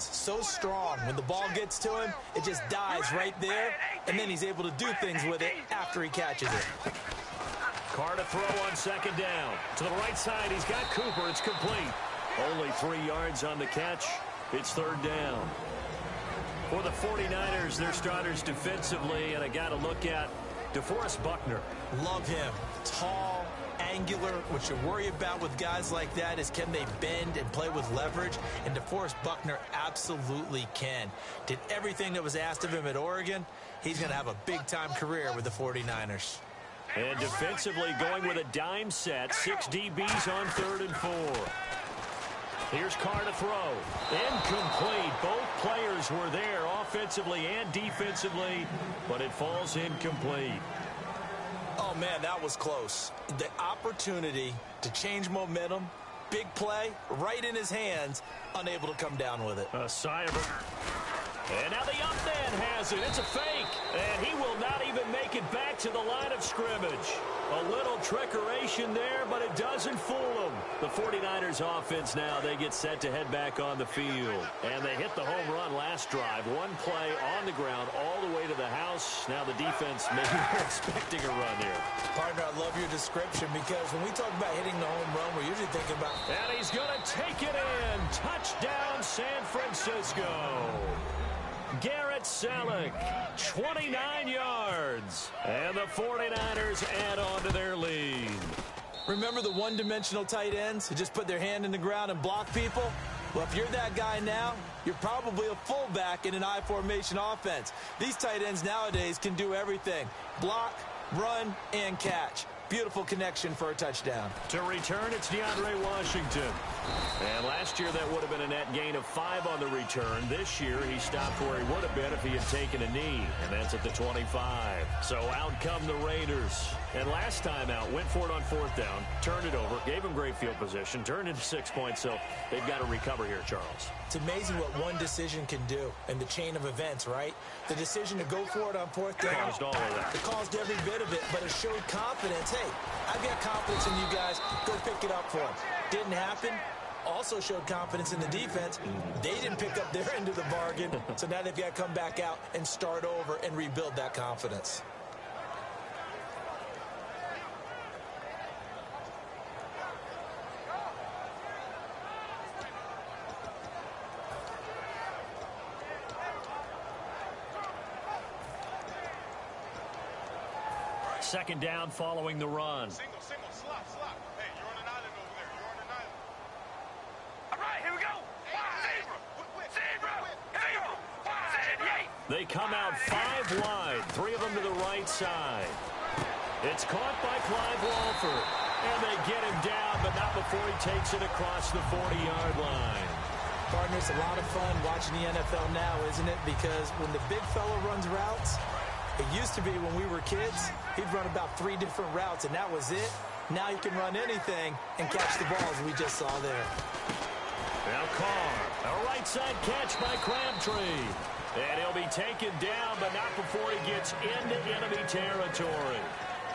So strong. When the ball gets to him, it just dies right there, and then he's able to do things with it after he catches it. Carr to throw on second down. To the right side, he's got Cooper. It's complete. Only 3 yards on the catch. It's third down. For the 49ers, their starters defensively, and I got to look at DeForest Buckner. Love him. Tall, angular. What you worry about with guys like that is can they bend and play with leverage, and DeForest Buckner absolutely can. Did everything that was asked of him at Oregon. He's going to have a big-time career with the 49ers. And defensively going with a dime set. 6 DBs on 3rd and 4. Here's Carr to throw. Incomplete. Both players were there offensively and defensively, but it falls incomplete. Oh, man, that was close. The opportunity to change momentum, big play, right in his hands, unable to come down with it. A sigh of and now the up man has it. It's a fake, and he will not even make it back to the line of scrimmage. A little trickeration there, but it doesn't fool them. The 49ers offense now, they get set to head back on the field. And they hit the home run last drive. One play on the ground all the way to the house. Now the defense maybe they're expecting a run here. Partner, I love your description because when we talk about hitting the home run, we're usually thinking about... And he's going to take it in. Touchdown, San Francisco. Garrett Selleck, 29 yards. And the 49ers add on to their lead. Remember the one-dimensional tight ends who just put their hand in the ground and block people? Well, if you're that guy now, you're probably a fullback in an I-formation offense. These tight ends nowadays can do everything. Block, run, and catch. Beautiful connection for a touchdown. To return, it's DeAndre Washington. And last year, that would have been a net gain of 5 on the return. This year, he stopped where he would have been if he had taken a knee, and that's at the 25. So out come the Raiders. And last time out, went for it on 4th down, turned it over, gave him great field position, turned into 6 points, so they've got to recover here, Charles. It's amazing what one decision can do in the chain of events, right? The decision to go for it on 4th down. Caused all of that. It caused every bit of it, but it showed confidence. Hey, I've got confidence in you guys. Go pick it up for them. Didn't happen. Also showed confidence in the defense. They didn't pick up their end of the bargain, so now they've got to come back out and start over and rebuild that confidence. Second down following the run. Single, slot. Hey, you're on an island over there. You're on an island. All right, here we go. Zebra. They come out 5 wide, 3 of them to the right side. It's caught by Clive Walford, and they get him down, but not before he takes it across the 40-yard line. Partner, it's a lot of fun watching the NFL now, isn't it? Because when the big fella runs routes, it used to be when we were kids, he'd run about 3 different routes, and that was it. Now you can run anything and catch the balls we just saw there. Now Carr, a right side catch by Crabtree. And he'll be taken down, but not before he gets into enemy territory.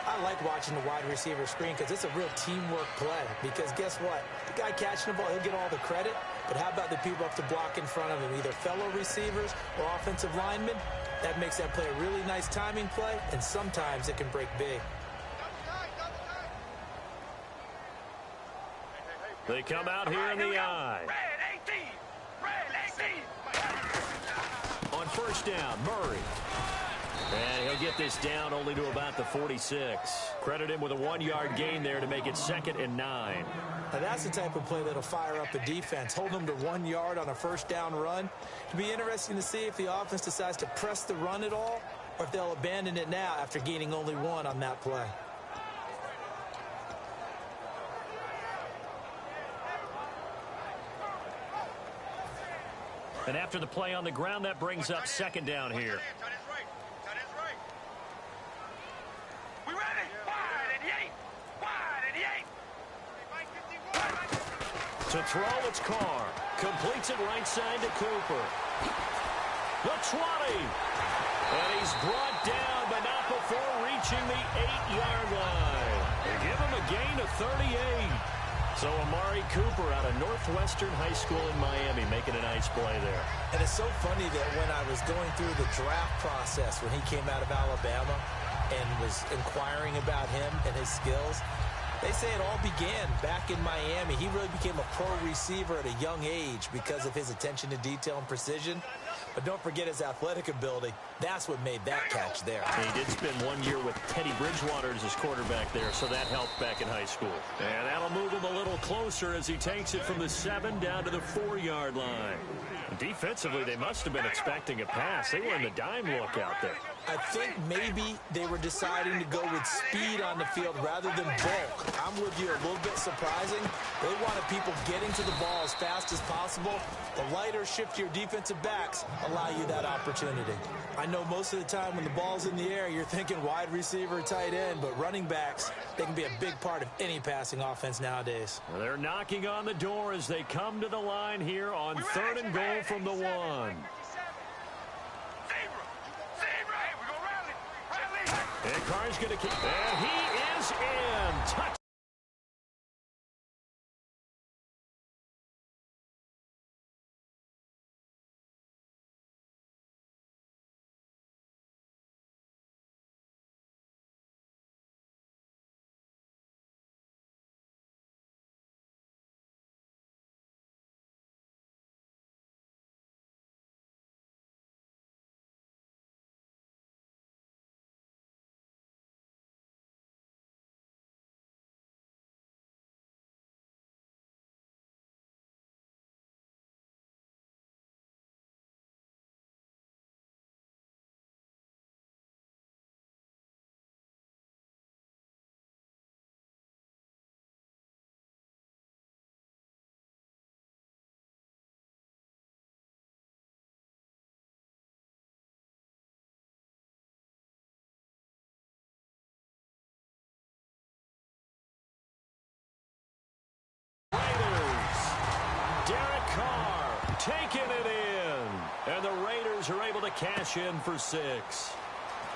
I like watching the wide receiver screen because it's a real teamwork play. Because guess what? The guy catching the ball, he'll get all the credit. But how about the people up to block in front of him, either fellow receivers or offensive linemen? That makes that play a really nice timing play, and sometimes it can break big. They come out here in the eye. On first down, Murray. And he'll get this down only to about the 46. Credit him with a 1-yard gain there to make it 2nd and 9. Now that's the type of play that'll fire up a defense. Hold them to 1 yard on a first down run. It'll be interesting to see if the offense decides to press the run at all, or if they'll abandon it now after gaining only 1 on that play. And after the play on the ground, that brings up 2nd down here. We ready? Wide and yay. To throw, it's Carr. Completes it right side to Cooper. The 20. And he's brought down, but not before reaching the 8-yard line. They give him a gain of 38. So Amari Cooper out of Northwestern High School in Miami making a nice play there. And it's so funny that when I was going through the draft process when he came out of Alabama and was inquiring about him and his skills, they say it all began back in Miami. He really became a pro receiver at a young age because of his attention to detail and precision. But don't forget his athletic ability. That's what made that catch there. He did spend 1 year with Teddy Bridgewater as his quarterback there, so that helped back in high school. And that'll move him a little closer as he takes it from the 7 down to the 4-yard line. Defensively, they must have been expecting a pass. They were in the dime look out there. I think maybe they were deciding to go with speed on the field rather than bulk. I'm with you, a little bit surprising. They wanted people getting to the ball as fast as possible. The lighter, shiftier defensive backs allow you that opportunity. I know most of the time when the ball's in the air, you're thinking wide receiver, tight end, but running backs, they can be a big part of any passing offense nowadays. Well, they're knocking on the door as they come to the line here on 3rd and goal from the 1. And Carr's going to kick. And he is in. Touch. Taking it in. And the Raiders are able to cash in for 6.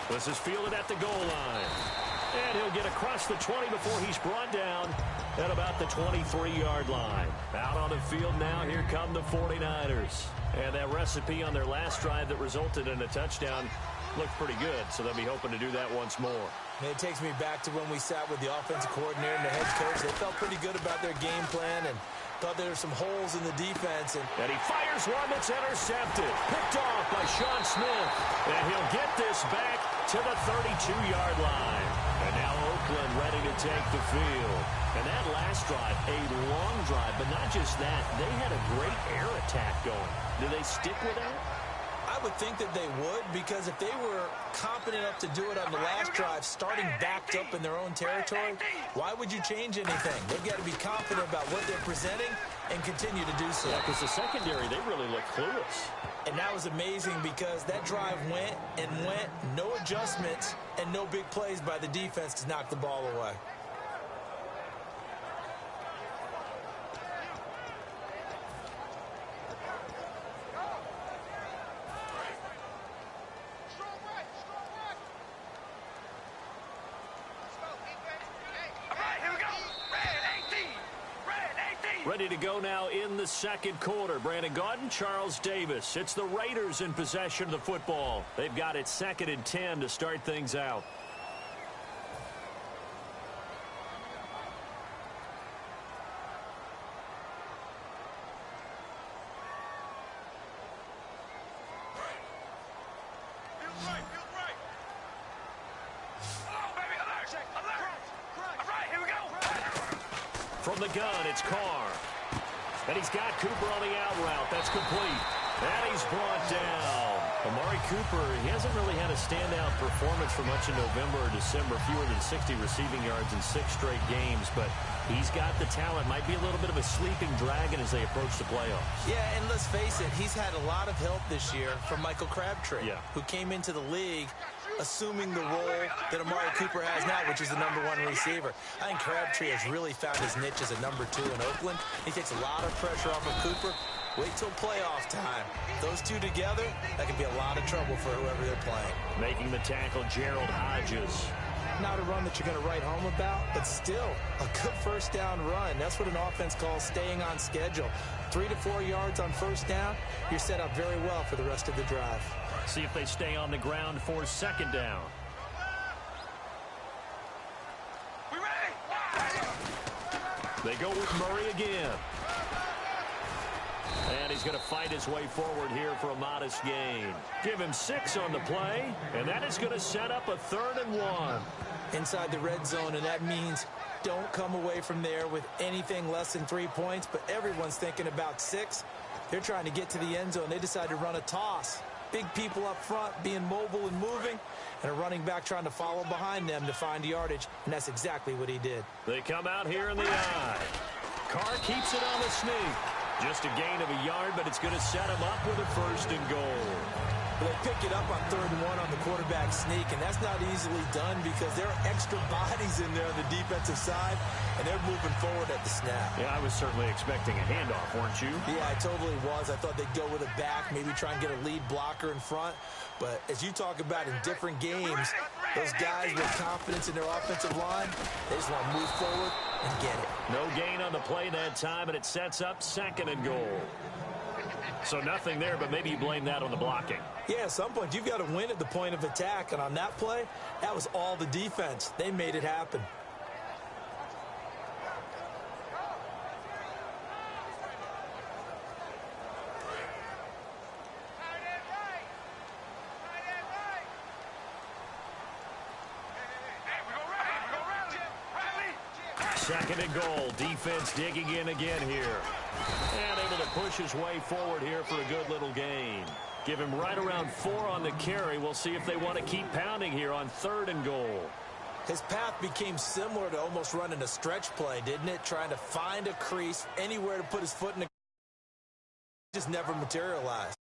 This is fielded at the goal line. And he'll get across the 20 before he's brought down at about the 23-yard line. Out on the field now, here come the 49ers. And that recipe on their last drive that resulted in a touchdown looked pretty good, so they'll be hoping to do that once more. And it takes me back to when we sat with the offensive coordinator and the head coach. They felt pretty good about their game plan and thought there were some holes in the defense. And he fires one that's intercepted. Picked off by Sean Smith. And he'll get this back to the 32-yard line. And now Oakland ready to take the field. And that last drive, a long drive, but not just that. They had a great air attack going. Do they stick with that? I would think that they would, because if they were competent enough to do it on the last drive, starting backed up in their own territory, why would you change anything? They've got to be confident about what they're presenting and continue to do so. Yeah, because the secondary, they really look clueless. And that was amazing because that drive went and went, no adjustments and no big plays by the defense to knock the ball away. Ready to go now in the second quarter. Brandon Gaudin, Charles Davis. It's the Raiders in possession of the football. They've got it 2nd and 10 to start things out. From the gun, it's Carr. And he's got Cooper on the out route. That's complete. And he's brought down. Amari Cooper, he hasn't really had a standout performance for much in November or December. Fewer than 60 receiving yards in 6 straight games. But he's got the talent. Might be a little bit of a sleeping dragon as they approach the playoffs. Yeah, and let's face it, he's had a lot of help this year from Michael Crabtree, who came into the league assuming the role that Amari Cooper has now, which is the #1 receiver. I think Crabtree has really found his niche as a #2 in Oakland. He takes a lot of pressure off of Cooper. Wait till playoff time. Those two together, that could be a lot of trouble for whoever they're playing. Making the tackle, Gerald Hodges. not a run that you're going to write home about, but still a good first down run. That's what an offense calls staying on schedule. 3 to 4 yards on first down, you're set up very well for the rest of the drive. See if they stay on the ground for second down. We ready? They go with Murray again. And he's going to fight his way forward here for a modest gain. Give him 6 on the play, and that is going to set up a 3rd and 1. Inside the red zone, and that means don't come away from there with anything less than 3 points, but everyone's thinking about 6. They're trying to get to the end zone. They decide to run a toss. Big people up front being mobile and moving, and a running back trying to follow behind them to find yardage, and that's exactly what he did. They come out here in the eye. Carr keeps it on the sneak. Just a gain of a yard, but it's going to set him up with a 1st and goal. They pick it up on 3rd and 1 on the quarterback sneak, and that's not easily done because there are extra bodies in there on the defensive side, and they're moving forward at the snap. Yeah, I was certainly expecting a handoff, weren't you? Yeah, I totally was. I thought they'd go with a back, maybe try and get a lead blocker in front. But as you talk about in different games, those guys with confidence in their offensive line, they just want to move forward and get it. No gain on the play that time, and it sets up 2nd and goal. So nothing there, but maybe you blame that on the blocking. Yeah, at some point, you've got to win at the point of attack. And on that play, that was all the defense. They made it happen. Second and goal. Defense digging in again here. And able to push his way forward here for a good little gain. Give him right around 4 on the carry. We'll see if they want to keep pounding here on 3rd and goal. His path became similar to almost running a stretch play, didn't it? Trying to find a crease, anywhere to put his foot in the... just never materialized.